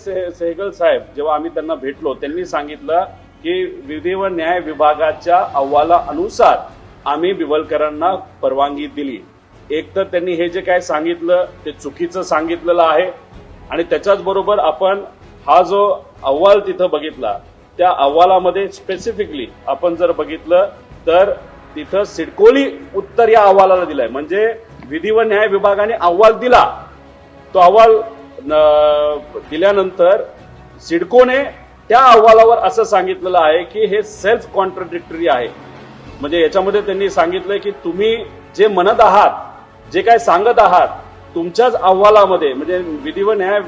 सेहगल साहेब जेव्हा आम्ही त्यांना भेटलो त्यांनी सांगितलं की विधी व न्याय विभागाच्या अहवालानुसार आम्ही बिवलकरांना परवानगी दिली। एक तर त्यांनी हे जे काय सांगितलं ते चुकीचं सांगितलेलं आहे आणि त्याच्याच बरोबर आपण हा जो अहवाल तिथं बघितला त्या अहवालामध्ये स्पेसिफिकली आपण जर बघितलं तर तिथं सिडकोली उत्तर या अहवालाला दिलंय। म्हणजे विधी व न्याय विभागाने अहवाल दिला, तो अहवाल दिल्यानंतर सिडकोने त्या अहवालावर असं सांगितलेलं आहे की हे सेल्फ कॉन्ट्राडिक्टरी आहे। म्हणजे याच्यामध्ये त्यांनी सांगितलंय की तुम्ही जे म्हणत आहात, जे काय सांगत आहात तुमच्याच अहवालामध्ये म्हणजे विधी व न्याय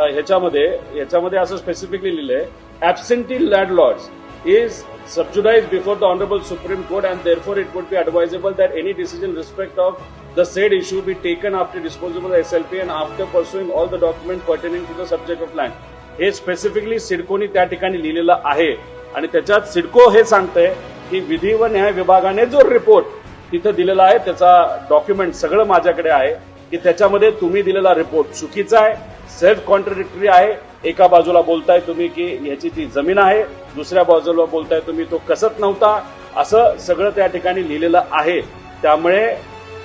ह्याच्यामध्ये असं स्पेसिफिकली लिहिलंय, ऍब्सेंटी लँडलॉर्ड्स is subjudiced before the Honorable Supreme Court and therefore it would be advisable that any decision in respect of the said issue be taken after disposal of the SLP and after pursuing all the documents pertaining to the subject of land। हे specifically सिडकोनी त्या ठिकाणी लिहिलेलं आहे आणि त्याच्यात सिडको हे सांगतंय की विधी व न्याय विभागाने जो रिपोर्ट तिथं दिलेला आहे त्याचा डॉक्युमेंट सगळं माझ्याकडे आहे की त्याच्यामध्ये तुम्ही दिलेला रिपोर्ट चुकीचा आहे, सेल्फ कॉन्ट्राडिक्टरी आहे। एका बाजूला बोलताय तुम्ही की ह्याची ती जमीन आहे, दुसऱ्या बाजूला बोलताय तुम्ही तो कसत नव्हता, असं सगळं त्या ठिकाणी लिहिलेलं आहे। त्यामुळे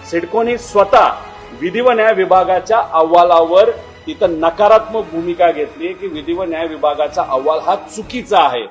सिडकोनी स्वतः विधी व न्याय विभागाच्या अहवालावर तिथं नकारात्मक भूमिका घेतली की विधी व न्याय विभागाचा अहवाल हा चुकीचा आहे।